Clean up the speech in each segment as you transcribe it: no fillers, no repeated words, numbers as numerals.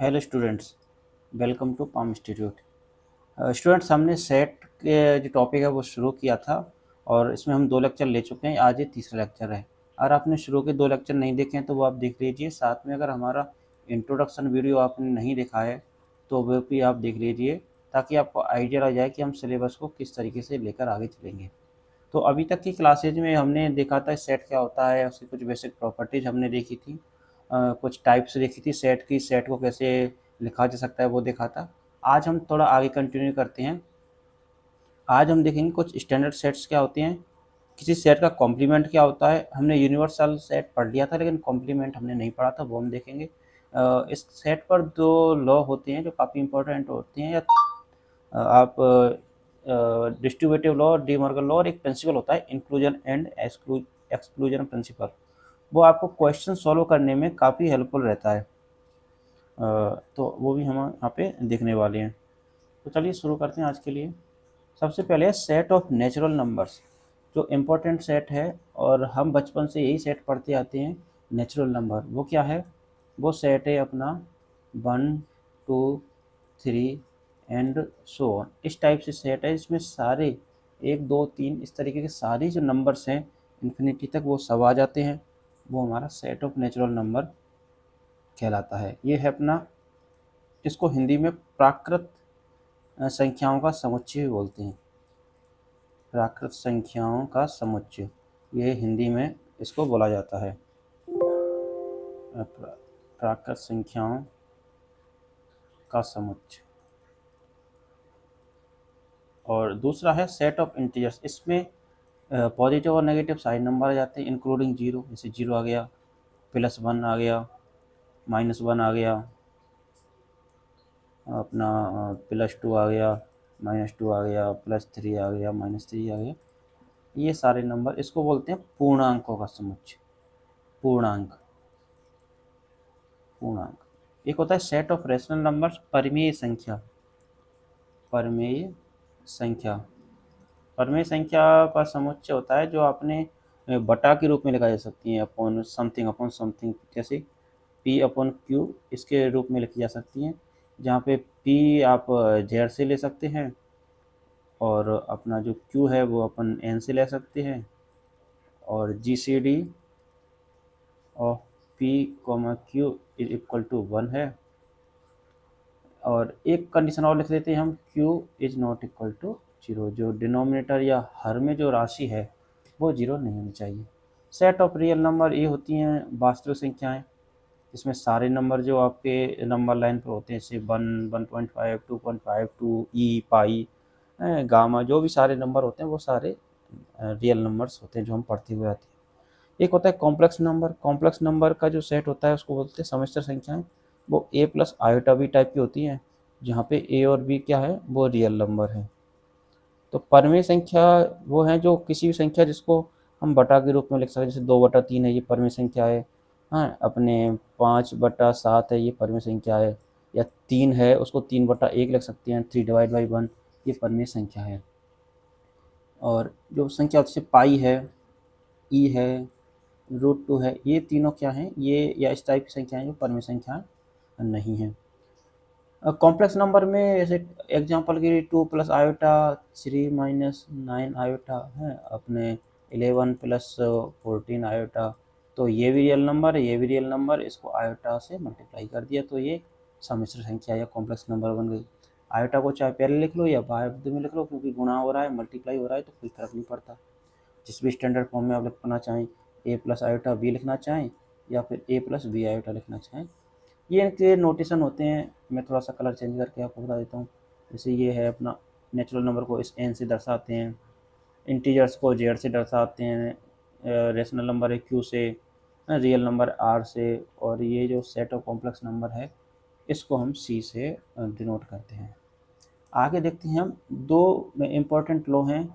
Hello students, welcome to Palm Institute. Students, हमने set के जो टॉपिक है वो शुरू किया था और इसमें हम 2 लेक्चर ले चुके हैं। आज ये तीसरा लेक्चर है। अगर आपने शुरू के 2 लेक्चर नहीं देखे हैं तो वो आप देख लीजिए। साथ में अगर हमारा इंट्रोडक्शन वीडियो आपने नहीं देखा है तो वो भी आप देख लीजिए, ताकि आपको आइडिया लग जाए कि हम सिलेबस को किस तरीके से लेकर आगे चलेंगे। तो अभी तक की क्लासेज में हमने देखा था सेट क्या होता है, उसकी कुछ बेसिक प्रॉपर्टीज हमने देखी थी, कुछ टाइप्स देखी थी सेट की, सेट को कैसे लिखा जा सकता है वो देखा था। आज हम थोड़ा आगे कंटिन्यू करते हैं। आज हम देखेंगे कुछ स्टैंडर्ड सेट्स क्या होते हैं, किसी सेट का कॉम्प्लीमेंट क्या होता है। हमने यूनिवर्सल सेट पढ़ लिया था लेकिन कॉम्प्लीमेंट हमने नहीं पढ़ा था, वो हम देखेंगे। इस सेट पर 2 लॉ होते हैं जो काफ़ी इंपॉर्टेंट होते हैं। आप distributive law, De Morgan law, और एक प्रिंसिपल होता है इंक्लूजन एंड एक्सक्लूजन प्रिंसिपल। वो आपको क्वेश्चन सॉल्व करने में काफ़ी हेल्पफुल रहता है। तो वो भी हम यहाँ पे देखने वाले हैं। तो चलिए शुरू करते हैं आज के लिए। सबसे पहले सेट ऑफ नेचुरल नंबर्स, जो इम्पोर्टेंट सेट है और हम बचपन से यही सेट पढ़ते आते हैं। नेचुरल नंबर वो क्या है? वो सेट है अपना 1, 2, 3 एंड सो ऑन। इस टाइप से सेट है, इसमें सारे 1, 2, 3 इस तरीके के सारे जो नंबर्स हैं इन्फिनिटी तक वो सब आ जाते हैं। वो हमारा सेट ऑफ नेचुरल नंबर कहलाता है। ये है अपना, इसको हिंदी में प्राकृत संख्याओं का समुच्चय भी बोलते हैं। प्राकृत संख्याओं का समुच्चय, ये हिंदी में इसको बोला जाता है। प्राकृत संख्याओं का समुच्चय। और दूसरा है सेट ऑफ इंटीजर्स। इसमें पॉजिटिव और नेगेटिव सारे नंबर आ जाते हैं, इंक्लूडिंग जीरो। जैसे जीरो आ गया, +1 आ गया, -1 आ गया, अपना +2 आ गया, -2 आ गया, +3 आ गया, -3 आ गया। ये सारे नंबर, इसको बोलते हैं पूर्णांकों का समुच्चय। पूर्णांक, पूर्णांक। एक होता है सेट ऑफ रेशनल नंबर्स, परिमेय संख्या। परिमेय संख्या, परिमेय संख्या का समुच्चय होता है जो आपने बटा के रूप में लिखा जा सकती है, अपॉन समथिंग। जैसे P/Q इसके रूप में लिखी जा सकती हैं, जहाँ पे P आप जेड से ले सकते हैं और अपना जो Q है वो अपन N से ले सकते हैं, और GCD ऑफ P, Q = 1 है। और एक कंडीशन और लिख देते हैं हम, Q ≠ 0। जो डिनोमिनेटर या हर में जो राशि है वो 0 नहीं होनी चाहिए। सेट ऑफ रियल नंबर, ये होती हैं वास्तविक संख्याएं। इसमें सारे नंबर जो आपके नंबर लाइन पर होते हैं, जैसे 1, 1.5, 2.52, ई, पाई, गामा, जो भी सारे नंबर होते हैं वो सारे रियल नंबर्स होते हैं जो हम पढ़ते हुए आते हैं। एक होता है कॉम्प्लेक्स नंबर। कॉम्प्लेक्स नंबर का जो सेट होता है उसको बोलते हैं समिश्र संख्याएं। वो A plus iota b type की होती हैं, जहाँ पे A और B क्या है, वो रियल नंबर है। तो परमेय संख्या वो है जो किसी भी संख्या जिसको हम बटा के रूप में लिख सकते हैं। जैसे 2/3 है, ये परमेय संख्या है। हाँ, अपने 5/7 है, ये परमेय संख्या है। या 3 है, उसको 3/1 लिख सकते हैं, 3/1, ये परमेय संख्या है। और जो संख्या जैसे पाई है, ई है, √2 है, ये तीनों क्या हैं, ये या इस टाइप की संख्याएं जो परमेय संख्याएं नहीं हैं। कॉम्प्लेक्स नंबर में जैसे एग्जांपल के लिए 2 + आयोटा 3 - 9 आयोटा है, अपने 11 + 14 आयोटा। तो ये भी रियल नंबर है, ये भी रियल नंबर, इसको आयोटा से मल्टीप्लाई कर दिया तो ये समिश्र संख्या या कॉम्प्लेक्स नंबर बन गई। आयोटा को चाहे पहले लिख लो या बाद में लिख लो, क्योंकि गुणा हो रहा है, मल्टीप्लाई हो रहा है, तो कोई फर्क नहीं पड़ता। जिस भी स्टैंडर्ड फॉर्म में आप लिखना चाहें, A + आयोटा B लिखना चाहें या फिर A + B आयोटा लिखना चाहें, ये इनके नोटेशन होते हैं। मैं थोड़ा सा कलर चेंज करके आपको बता देता हूँ। जैसे ये है अपना, नेचुरल नंबर को इस N से दर्शाते हैं, इंटीजर्स को Z से दर्शाते हैं, रेशनल नंबर है Q से, रियल नंबर R से, और ये जो सेट ऑफ कॉम्प्लेक्स नंबर है इसको हम C से डिनोट करते हैं। आगे देखते हैं हम, 2 इम्पोर्टेंट लॉ हैं,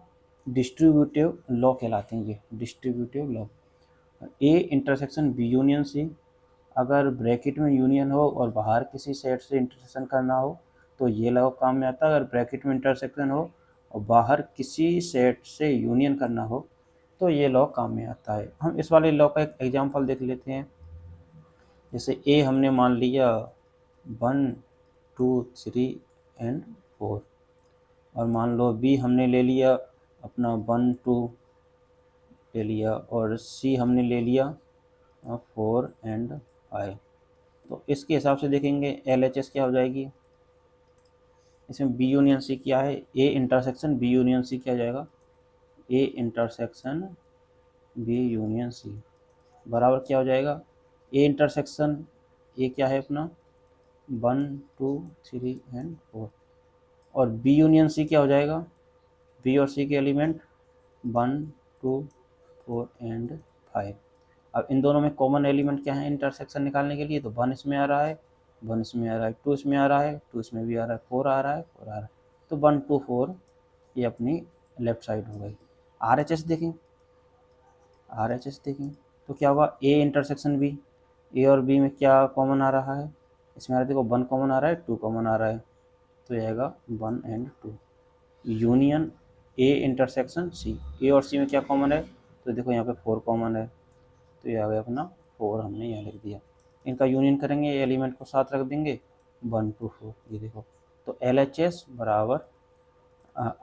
डिस्ट्रीब्यूटिव लॉ कहलाते हैं ये, distributive law. A intersection B union C, अगर ब्रैकेट में यूनियन हो और बाहर किसी सेट से इंटरसेक्शन करना हो तो ये लॉ काम में आता है। अगर ब्रैकेट में इंटरसेक्शन हो और बाहर किसी सेट से यूनियन करना हो तो ये लॉ काम में आता है। हम इस वाले लॉ का एक एग्जांपल देख लेते हैं। जैसे ए हमने मान लिया 1 2 3 एंड 4। और मान लो बी हमने ले लिया अपना 1 2 ले लिया, और सी हमने ले लिया 4 एंड 5। तो इसके हिसाब से देखेंगे LHS क्या हो जाएगी। इसमें बी यूनियन सी क्या है, A intersection B union C क्या हो जाएगा, A intersection B union C बराबर क्या हो जाएगा, ए इंटरसेक्शन ए क्या है अपना 1 2 3 एंड 4, और बी यूनियन सी क्या हो जाएगा, बी और सी के एलिमेंट 1 2 4 एंड 5। अब इन दोनों में कॉमन एलिमेंट क्या है इंटरसेक्शन निकालने के लिए, तो 1 इसमें आ रहा है, 1 इसमें आ रहा है, 2 इसमें आ रहा है, 2 इसमें भी आ रहा है, 4 आ रहा है, 4 आ रहा है। तो 1 2 4 ये अपनी लेफ्ट साइड हो गई। RHS देखें, RHS देखें तो क्या होगा, ए इंटरसेक्शन बी, ए और बी में क्या कॉमन आ रहा है, इसमें आ रहा है देखो 1 कॉमन आ रहा है, 2 कॉमन आ रहा है, तो ये आएगा 1 and 2। Union A intersection C, A और सी में क्या कॉमन है, तो देखो यहाँ पे 4 कॉमन है, तो ये आ गया अपना 4 हमने यहाँ लिख दिया। इनका यूनियन करेंगे, एलिमेंट को साथ रख देंगे 1 2 4, ये देखो। तो LHS बराबर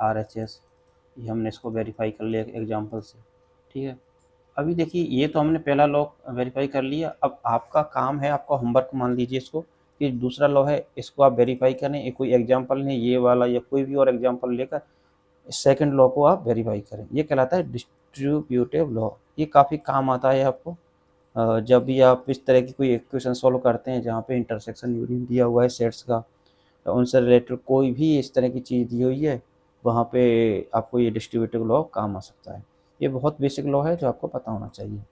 RHS, ये हमने इसको वेरीफाई कर लिया एग्जाम्पल से। ठीक है, अभी देखिए ये तो हमने पहला लॉ वेरीफाई कर लिया। अब आपका काम है, आपका होमवर्क मान लीजिए इसको, कि दूसरा लॉ है इसको आप वेरीफाई करें, कोई एग्जाम्पल नहीं ये वाला या कोई भी और एग्जाम्पल लेकर सेकंड लॉ को आप वेरीफाई करें। ये कहलाता है डिस्ट्रीब्यूटिव लॉ। ये काफ़ी काम आता है आपको जब भी आप इस तरह की कोई इक्वेशन सॉल्व करते हैं जहाँ पे इंटरसेक्शन यूनियन दिया हुआ है सेट्स का, तो उनसे रिलेटेड कोई भी इस तरह की चीज़ दी हुई है, वहाँ पे आपको ये डिस्ट्रीब्यूटिव लॉ काम आ सकता है। ये बहुत बेसिक लॉ है जो आपको पता होना चाहिए।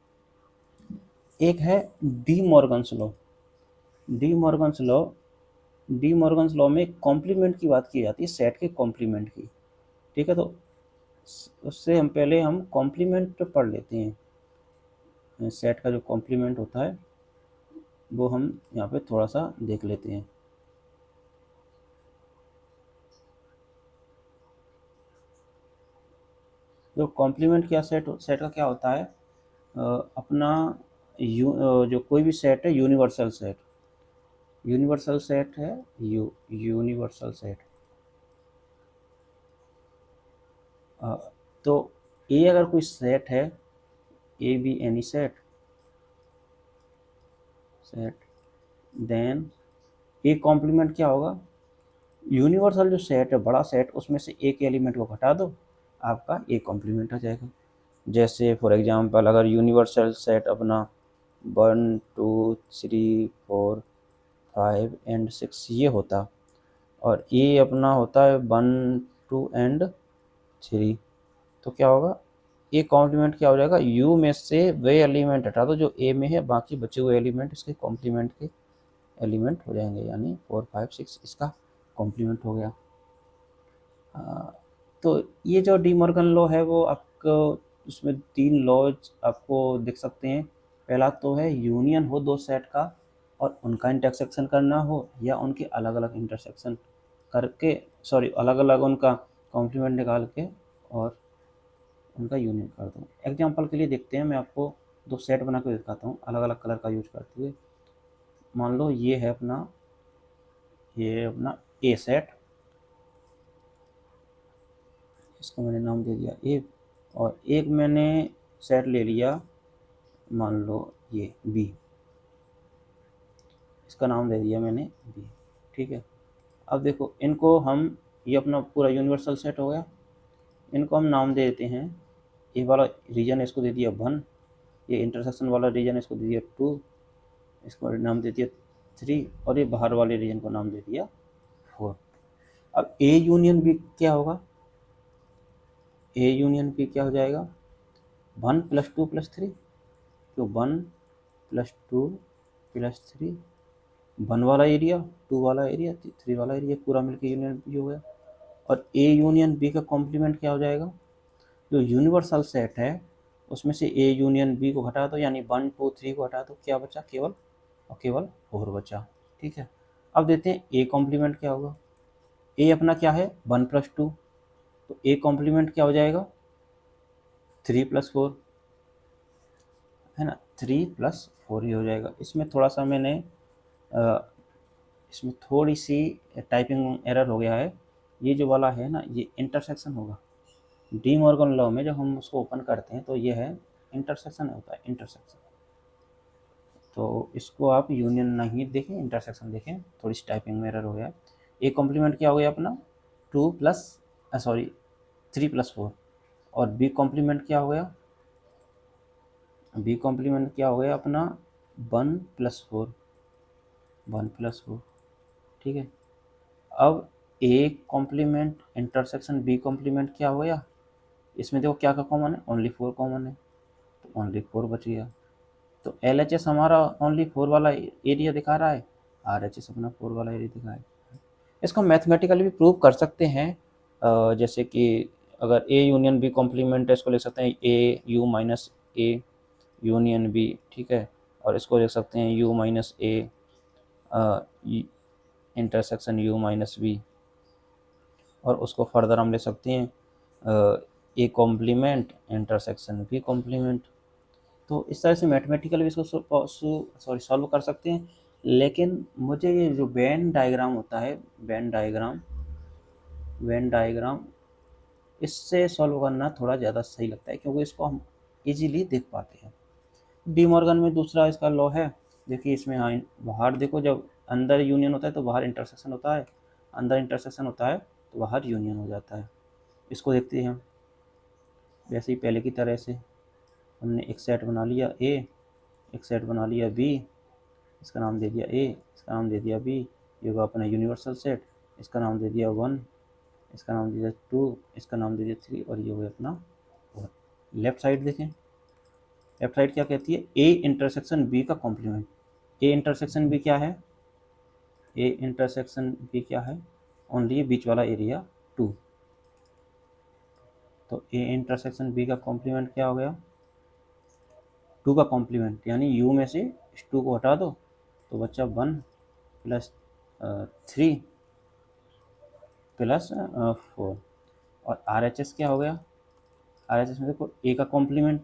एक है D Morgan's law. D Morgan's law, D Morgan's law में कॉम्प्लीमेंट की बात की जाती है, सेट के कॉम्प्लीमेंट की। ठीक है, तो उससे हम कॉम्प्लीमेंट पढ़ लेते हैं। सेट का जो कॉम्प्लीमेंट होता है वो हम यहाँ पे थोड़ा सा देख लेते हैं। जो कॉम्प्लीमेंट क्या सेट का क्या होता है, अपना जो कोई भी सेट है यूनिवर्सल सेट, यूनिवर्सल सेट है यूनिवर्सल सेट। तो ए अगर कोई सेट है, A B any set then A complement क्या होगा, यूनिवर्सल जो सेट है बड़ा सेट, उसमें से एक एलिमेंट को घटा दो, आपका ए कॉम्प्लीमेंट आ जाएगा। जैसे फॉर एग्जांपल अगर यूनिवर्सल सेट अपना 1 2 3 4 5 एंड 6 ये होता, और ए अपना होता है 1 2 एंड 3, तो क्या होगा, ए कॉम्प्लीमेंट क्या हो जाएगा, यू में से वे एलिमेंट हटा दो जो ए में है, बाकी बचे हुए एलिमेंट इसके कॉम्प्लीमेंट के एलिमेंट हो जाएंगे, यानी 4 5 6 इसका कॉम्प्लीमेंट हो गया। तो ये जो डी मॉर्गन लॉ है वो आपको उसमें 3 लॉज आपको दिख सकते हैं। पहला तो है यूनियन हो दो सेट का और उनका इंटरसेक्शन करना हो, या उनके अलग अलग इंटरसेक्शन करके अलग अलग उनका कॉम्प्लीमेंट निकाल के और उनका यूनियन कर दूँ। एग्जाम्पल के लिए देखते हैं, मैं आपको 2 सेट बना के दिखाता हूँ अलग अलग कलर का यूज करते हुए। मान लो ये है अपना ए सेट, इसको मैंने नाम दे दिया ए, और एक मैंने सेट ले लिया मान लो ये बी, इसका नाम दे दिया मैंने बी। ठीक है, अब देखो इनको हम, ये अपना पूरा यूनिवर्सल सेट हो गया, इनको हम नाम दे देते हैं, ये वाला रीजन इसको दे दिया 1, ये इंटरसेक्शन वाला रीजन इसको दे दिया 2, इसको नाम दे दिया 3, और ये बाहर वाले रीजन को नाम दे दिया 4। अब ए यूनियन बी क्या होगा, ए यूनियन बी क्या हो जाएगा, 1 + 2 + 3, तो 1 + 2 + 3, 1 वाला एरिया 2 वाला एरिया 3 वाला एरिया पूरा मिलकर यूनियन बी हो गया। और ए यूनियन बी का कॉम्प्लीमेंट क्या हो जाएगा, जो यूनिवर्सल सेट है उसमें से ए यूनियन बी को हटा दो, यानी 1 2 3 को हटा दो, क्या बचा, केवल और केवल 4 बचा। ठीक है, अब देते हैं ए कॉम्प्लीमेंट क्या होगा, ए अपना क्या है 1 + 2, तो ए कॉम्प्लीमेंट क्या हो जाएगा 3 + 4, है ना, 3 + 4 ही हो जाएगा। इसमें थोड़ा सा मैंने इसमें थोड़ी सी टाइपिंग एरर हो गया है। ये जो वाला है ना, ये इंटरसेक्शन होगा। डी मॉर्गन लॉ में जब हम उसको ओपन करते हैं तो ये है इंटरसेक्शन होता है, इंटरसेक्शन। तो इसको आप यूनियन नहीं देखें, इंटरसेक्शन देखें। थोड़ी सी टाइपिंग में एरर हो गया। ए कॉम्प्लीमेंट क्या हो गया अपना, 2 प्लस 3 प्लस 4। और बी कॉम्प्लीमेंट क्या हो गया, बी कॉम्प्लीमेंट क्या हो गया अपना 1 प्लस 4, 1 प्लस 4। ठीक है। अब A complement intersection B complement क्या हो गया, इसमें देखो क्या क्या कॉमन है, ओनली 4 कॉमन है, तो ओनली 4 बच गया। तो एल एच एस हमारा ओनली 4 वाला एरिया दिखा रहा है, आर एच एस अपना 4 वाला एरिया दिखा है। इसको मैथमेटिकली भी प्रूव कर सकते हैं। जैसे कि अगर ए यूनियन बी कॉम्प्लीमेंट है, इसको लिख सकते हैं A U minus A union B. ठीक है। और इसको लिख सकते हैं U minus A intersection U minus B. और उसको फर्दर हम ले सकते हैं A complement intersection B complement. तो इस तरह से मैथमेटिकल भी इसको सॉल्व कर सकते हैं। लेकिन मुझे ये जो वेन डायग्राम होता है, वेन डायग्राम इससे सॉल्व करना थोड़ा ज़्यादा सही लगता है, क्योंकि इसको हम इजीली देख पाते हैं। डी मॉर्गन में दूसरा इसका लॉ है। देखिए इसमें, हाँ, बाहर देखो, जब अंदर यूनियन होता है तो बाहर इंटरसेक्शन होता है, अंदर इंटरसेक्शन होता है तो बाहर यूनियन हो जाता है। इसको देखते हैं हम, वैसे ही पहले की तरह से हमने एक सेट बना लिया ए, एक सेट बना लिया बी, इसका नाम दे दिया ए, इसका नाम दे दिया बी। ये होगा अपना यूनिवर्सल सेट, इसका नाम दे दिया 1, इसका नाम दे दिया 2, इसका नाम दे दिया 3, और ये हो गया अपना 4। लेफ्ट साइड देखें, लेफ्ट साइड क्या कहती है, ए इंटरसेक्शन बी का कॉम्प्लीमेंट। ए इंटरसेक्शन बी क्या है, ए इंटरसेक्शन बी क्या है, ओनली बीच वाला एरिया 2। तो ए इंटरसेक्शन बी का कॉम्प्लीमेंट क्या हो गया, 2 का कॉम्प्लीमेंट, यानी यू में से इस 2 को हटा दो तो बच्चा 1 प्लस 3 प्लस 4। और आर एच एस क्या हो गया, आर एच एस में देखो ए का कॉम्प्लीमेंट,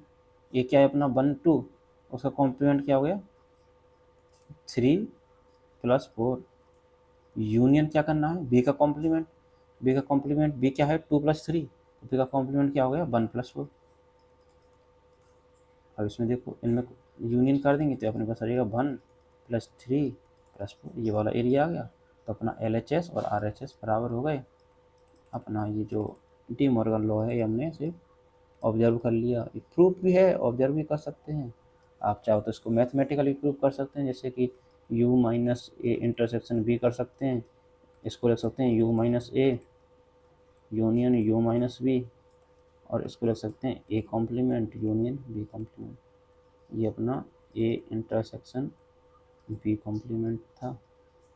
ए क्या है अपना 1 2, उसका कॉम्प्लीमेंट क्या हो गया 3 प्लस 4। यूनियन क्या करना है, बी का कॉम्प्लीमेंट, बी का कॉम्प्लीमेंट बी क्या है 2 प्लस 3, तो बी का कॉम्प्लीमेंट क्या हो गया 1 प्लस 4। अब इसमें देखो, इनमें यूनियन कर देंगे तो अपने पास आ जाएगा 1 प्लस 3 प्लस 4, ये वाला एरिया आ गया। तो अपना एल एच एस और आर एच एस बराबर हो गए। अपना ये जो डी मॉर्गन लॉ है ये हमने सिर्फ ऑब्जर्व कर लिया, ये प्रूफ भी है, ऑब्जर्व भी कर सकते हैं। आप चाहो तो इसको मैथमेटिकली प्रूव कर सकते हैं, जैसे कि u minus A intersection B कर सकते हैं। इसको लिख सकते हैं u minus A union u minus B, और इसको लिख सकते हैं A complement union B complement. ये अपना ए इंटरसेक्शन बी कॉम्प्लीमेंट था।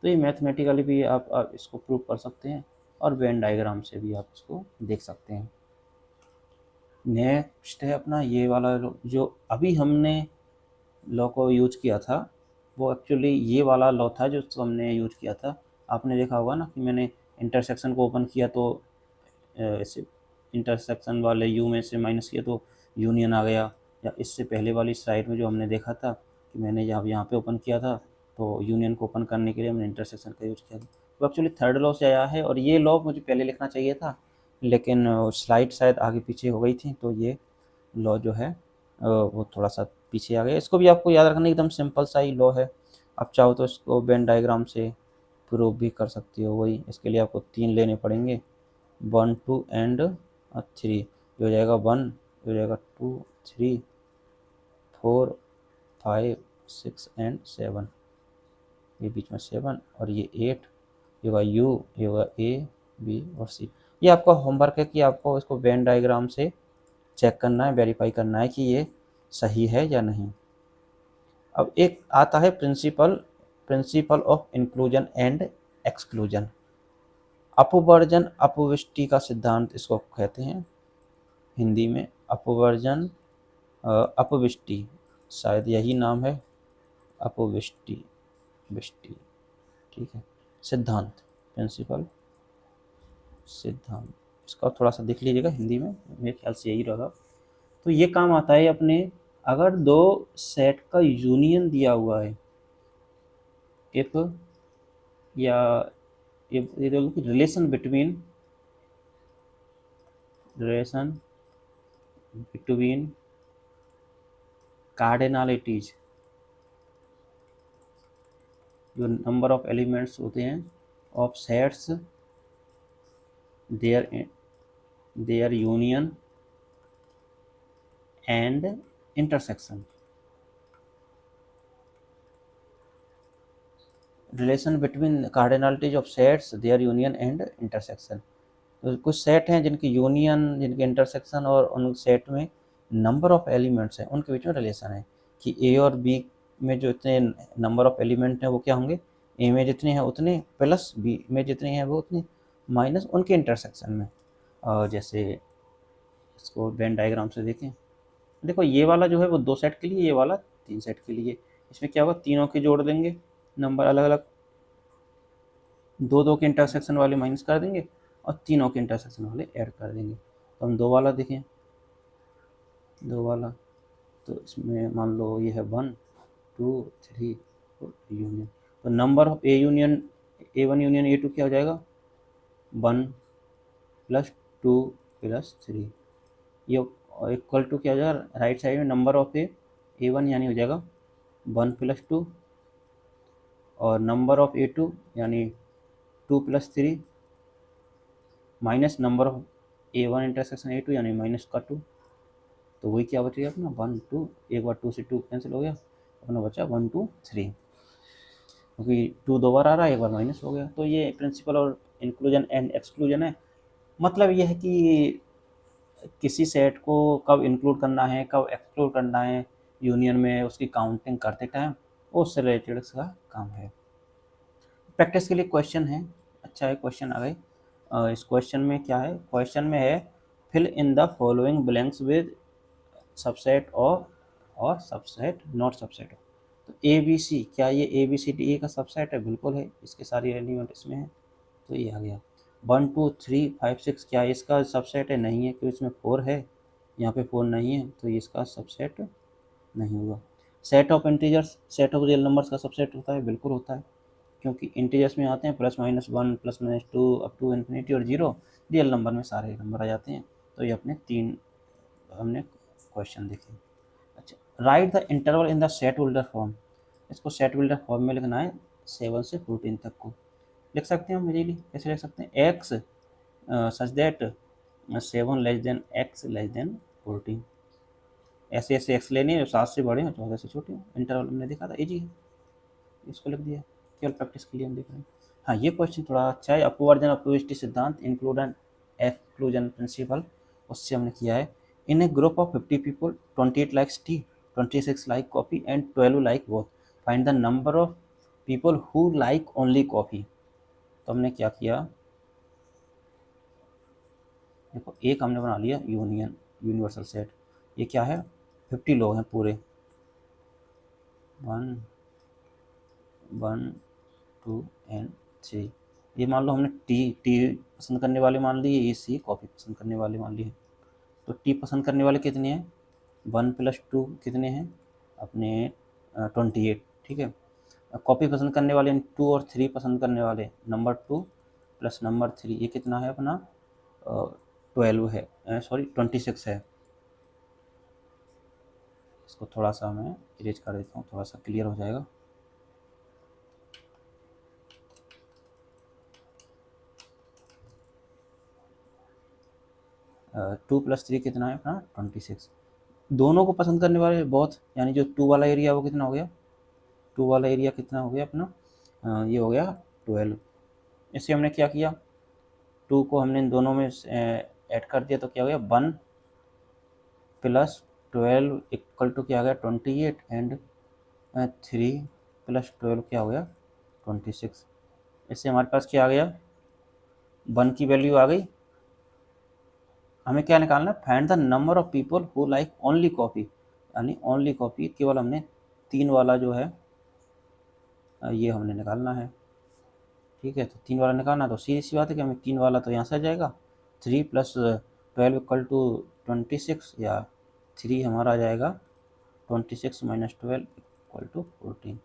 तो ये मैथमेटिकली भी आप इसको प्रूव कर सकते हैं, और वेन डायग्राम से भी आप इसको देख सकते हैं। नेक्स्ट है अपना ये वाला जो अभी हमने लॉ को यूज किया था, वो एक्चुअली ये वाला लॉ था जो हमने यूज किया था। आपने देखा होगा ना कि मैंने इंटरसेक्शन को ओपन किया तो ऐसे इंटरसेक्शन वाले यू में से माइनस किया तो यूनियन आ गया। या इससे पहले वाली स्लाइड में जो हमने देखा था कि मैंने जब यहाँ पे ओपन किया था तो यूनियन को ओपन करने के लिए हमने इंटरसेक्शन का यूज किया था। वो एक्चुअली थर्ड लॉ से आया है, और ये लॉ मुझे पहले लिखना चाहिए था, लेकिन स्लाइड शायद आगे पीछे हो गई थी, तो ये लॉ जो है वो थोड़ा सा पीछे आ गया। इसको भी आपको याद रखना, एकदम सिंपल सा ही लॉ है। आप चाहो तो इसको वेन डायग्राम से प्रूव भी कर सकती हो। वही, इसके लिए आपको 3 लेने पड़ेंगे, 1 2 एंड 3। ये हो जाएगा 1, ये हो जाएगा 2 3 4 5 6 एंड 7, ये बीच में 7, और ये 8, ये होगा यू, ये होगा ए बी और सी। ये आपका होमवर्क है कि आपको इसको वेन डायग्राम से चेक करना है, वेरीफाई करना है कि ये सही है या नहीं। अब एक आता है principle of inclusion and exclusion. अपवर्जन अपविष्टि का सिद्धांत इसको कहते हैं हिंदी में। अपवर्जन अपविष्टि, शायद यही नाम है, अपविष्टि विष्टि। ठीक है। सिद्धांत, प्रिंसिपल, सिद्धांत, इसका थोड़ा सा देख लीजिएगा हिंदी में, मेरे ख्याल से यही रहेगा। तो ये काम आता है अपने, अगर 2 सेट का यूनियन दिया हुआ है, इफ या ये रिलेशन बिटवीन कार्डिनलिटीज, जो नंबर ऑफ एलिमेंट्स होते हैं of sets, their union and intersection. Relation between cardinalities of sets, their union and intersection. तो कुछ सेट हैं जिनकी यूनियन, जिनके इंटरसेक्शन और उन सेट में नंबर ऑफ एलिमेंट्स हैं, उनके बीच में रिलेशन है कि ए और बी में जो इतने नंबर ऑफ एलिमेंट हैं वो क्या होंगे, ए में जितने हैं उतने प्लस बी में जितने हैं वो उतने माइनस उनके इंटरसेक्शन में। और जैसे इसको वेन डायग्राम से देखें, देखो ये वाला जो है वो 2 सेट के लिए, ये वाला 3 सेट के लिए। इसमें क्या होगा, तीनों के जोड़ देंगे नंबर अलग अलग, 2 के इंटरसेक्शन वाले माइनस कर देंगे और तीनों के इंटरसेक्शन वाले ऐड कर देंगे। तो हम 2 वाला देखें, 2 वाला, तो इसमें मान लो ये है 1 2 3 यूनियन। तो number of A union A1 union A2 क्या हो जाएगा, 1 + 2 + 3। ये इक्वल टू क्या हो जाएगा, राइट साइड में नंबर ऑफ A1 यानी हो जाएगा 1 + 2, और नंबर ऑफ A2 यानी 2 + 3 minus number of A1 intersection A2 यानी -2। तो वही क्या बचेगा अपना 1 2, एक बार 2 से 2 कैंसिल हो गया, अपना बचा 1 2 3, क्योंकि 2 2 बार आ रहा है, एक बार माइनस हो गया। तो ये प्रिंसिपल और इंक्लूजन एंड एक्सक्लूजन है। मतलब ये है कि किसी सेट को कब इंक्लूड करना है, कब एक्सक्लूड करना है यूनियन में, उसकी काउंटिंग करते टाइम, उससे रिलेटेड इसका काम है। प्रैक्टिस के लिए क्वेश्चन है, अच्छा है क्वेश्चन आ गए। इस क्वेश्चन में क्या है, क्वेश्चन में है fill in the following blanks with subset और सबसेट नॉट सबसेट। तो ए बी सी, क्या ये A B C D A का सबसेट है, बिल्कुल है, इसके सारी एलिमेंट इसमें है, तो ये आ गया। 1 2 3 5 6 क्या इसका सबसेट है, नहीं है, क्योंकि इसमें 4 है, यहाँ पे 4 नहीं है, तो ये इसका सबसेट नहीं होगा। Set of integers, set of real numbers का सबसेट होता है, बिल्कुल होता है, क्योंकि इंटीजर्स में आते हैं +-1 +-2 अप टू इन्फिनिटी और 0, रियल नंबर में सारे नंबर आ जाते हैं। तो ये अपने 3 हमने क्वेश्चन देखे। अच्छा, right the interval in the set builder form. इसको सेट बिल्डर फॉर्म में लिखना है 7 से 14 तक को। लिख सकते हैं हम इजीली, कैसे लिख सकते हैं, एक्स सच दैट 7 < x < 14। ऐसे ऐसे एक्स लेने हैं जो 7 से बड़े हैं 14 से छोटे हैं, इंटरवल हमने देखा था, इजी है, इसको लिख दिया, केवल प्रैक्टिस के लिए हम देख रहे हैं। हाँ, ये क्वेश्चन थोड़ा अच्छा है, अपवर्जन अपवर्सिटी सिद्धांत, इंक्लूड एंड एक्सक्लूजन प्रिंसिपल, उससे हमने किया है। In a group of 50 people 28 likes tea, 26 like coffee and 12 like both, find the number of people who like only coffee. तो हमने क्या किया, देखो एक हमने बना लिया यूनियन, यूनिवर्सल सेट, ये क्या है, 50 लोग हैं पूरे, 1 1 2 एंड 3। ये मान लो हमने टी पसंद करने वाले मान लिए, ये सी कॉफ़ी पसंद करने वाले मान लिए। तो टी पसंद करने वाले कितने हैं, 1 + 2 कितने हैं अपने 28, ठीक है। कॉफ़ी पसंद करने वाले 2 और 3 पसंद करने वाले, नंबर 2 + नंबर 3, ये कितना है अपना 12 है, सॉरी 26 है। इसको थोड़ा सा मैं इरेज कर देता हूँ, थोड़ा सा क्लियर हो जाएगा। 2 + 3 कितना है अपना 26। दोनों को पसंद करने वाले बहुत, यानी जो 2 वाला एरिया वो कितना हो गया, 2 वाला एरिया कितना हो गया अपना, ये हो गया 12। इससे हमने क्या किया, 2 को हमने इन दोनों में ऐड कर दिया, तो क्या हो गया 1 + 12 = क्या आ गया 28 एंड 3 + 12 क्या हो गया 26। इससे हमारे पास क्या आ गया, 1 की वैल्यू आ गई। हमें क्या निकालना है, find the number of people who like only coffee, यानी ओनली कॉफ़ी केवल हमने 3 वाला जो है ये हमने निकालना है, ठीक है। तो 3 वाला निकालना, तो सीधी सी बात है कि हमें 3 वाला तो यहाँ से आ जाएगा, 3 + 12 = 26, या 3 हमारा आ जाएगा 26 - 12 = 14,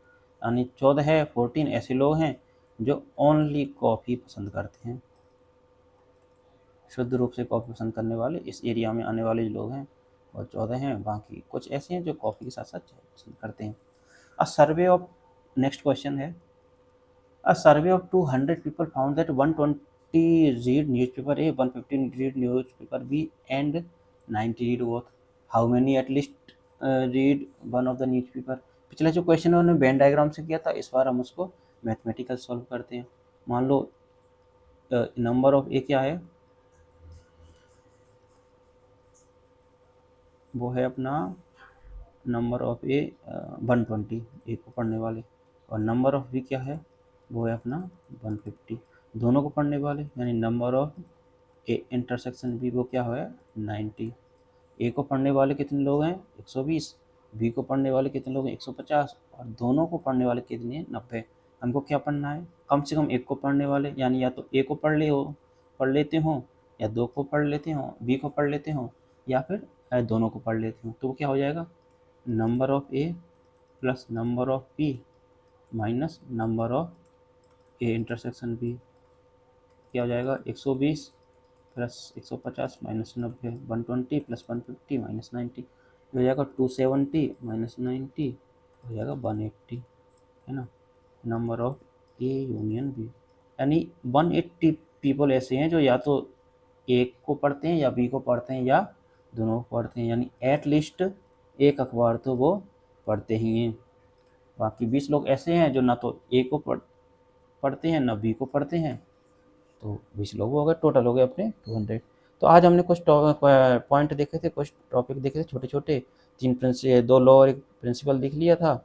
यानी 14 है 14 ऐसे लोग हैं जो ओनली कॉफ़ी पसंद करते हैं, शुद्ध रूप से कॉफ़ी पसंद करने वाले इस एरिया में आने वाले जो लोग हैं वो 14 हैं। बाकी कुछ ऐसे हैं जो कॉफ़ी के साथ साथ चाय पसंद करते हैं। अ सर्वे ऑफ नेक्स्ट क्वेश्चन है, अ survey of 200 people found that 120 read newspaper A, 150 read newspaper B, and 90 read both. How many at least read one of the newspaper? पिछला जो क्वेश्चन है उन्होंने वेन डायग्राम से किया था, इस बार हम उसको मैथमेटिकल सॉल्व करते हैं। मान लो नंबर ऑफ ए क्या है, वो है अपना नंबर ऑफ ए 120 ए को पढ़ने वाले, और नंबर ऑफ बी क्या है, वो है अपना 150 दोनों को पढ़ने वाले, यानी number of A intersection B वो क्या है 90। ए को पढ़ने वाले कितने लोग हैं 120, बी को पढ़ने वाले कितने लोग हैं 150, और दोनों को पढ़ने वाले कितने हैं 90। हमको क्या पढ़ना है, कम से कम एक को पढ़ने वाले, यानी या तो ए को पढ़ लेते हो, या दो को पढ़ लेते हो, बी को पढ़ लेते हो, या फिर दोनों को पढ़ लेते हो। तो वो क्या हो जाएगा, number of A plus number of B minus number of A intersection B, क्या हो जाएगा 120 प्लस 150 माइनस 90, 120 प्लस 150 माइनस 90, हो जाएगा 270 माइनस 90, हो जाएगा 180, है ना। Number of A union B, यानी 180 पीपल ऐसे हैं जो या तो एक को पढ़ते हैं या बी को पढ़ते हैं या दोनों को पढ़ते हैं, यानी एट लिस्ट एक अखबार तो वो पढ़ते ही हैं। बाकी 20 लोग ऐसे हैं जो ना तो ए को पढ़ते हैं ना बी को पढ़ते हैं, तो 20 लोग हो गए, टोटल हो गए अपने 200। तो आज हमने कुछ पॉइंट देखे थे, कुछ टॉपिक देखे थे छोटे छोटे, दो लॉ और एक प्रिंसिपल देख लिया था,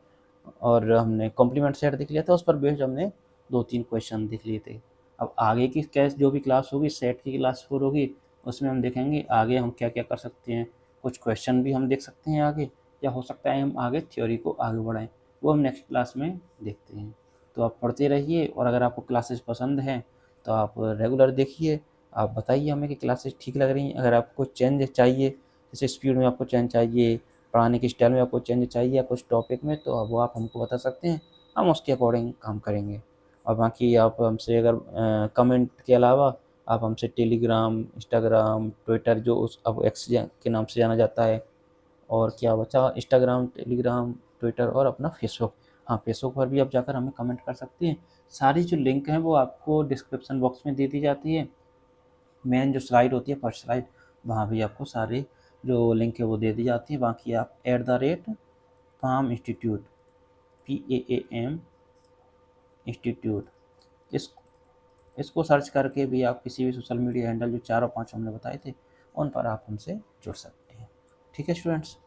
और हमने कॉम्प्लीमेंट सेट देख लिया था, उस पर बेस्ड हमने 2-3 क्वेश्चन देख लिए थे। अब आगे की कैस जो भी क्लास होगी, सेट की क्लास 4 होगी, उसमें हम देखेंगे आगे हम क्या क्या कर सकते हैं, कुछ क्वेश्चन भी हम देख सकते हैं आगे, या हो सकता है हम आगे थ्योरी को आगे बढ़ाएं, वो हम नेक्स्ट क्लास में देखते हैं। तो आप पढ़ते रहिए, और अगर आपको क्लासेस पसंद हैं तो आप रेगुलर देखिए, आप बताइए हमें कि क्लासेस ठीक लग रही हैं। अगर आपको चेंज चाहिए, जैसे स्पीड में आपको चेंज चाहिए, पढ़ाने के स्टाइल में आपको चेंज चाहिए या कुछ टॉपिक में, तो वो आप हमको बता सकते हैं, हम उसके अकॉर्डिंग काम करेंगे। और बाकी आप हमसे अगर कमेंट के अलावा आप हमसे टेलीग्राम, इंस्टाग्राम, ट्विटर, जो उस अब एक्स के नाम से जाना जाता है, और क्या बचा, इंस्टाग्राम, टेलीग्राम, ट्विटर और अपना फेसबुक, हाँ फेसबुक पर भी आप जाकर हमें कमेंट कर सकते हैं। सारी जो लिंक हैं वो आपको डिस्क्रिप्शन बॉक्स में दे दी जाती है, मेन जो स्लाइड होती है फर्स्ट स्लाइड, वहाँ भी आपको सारे जो लिंक है वो दे दी जाती है। बाकी आप @PAM इंस्टीट्यूट, PAAM इंस्टीट्यूट, इस इसको सर्च करके भी आप किसी भी सोशल मीडिया हैंडल जो 4 और 5 हमने बताए थे उन पर आप हमसे जुड़ सकते हैं। ठीक है स्टूडेंट्स।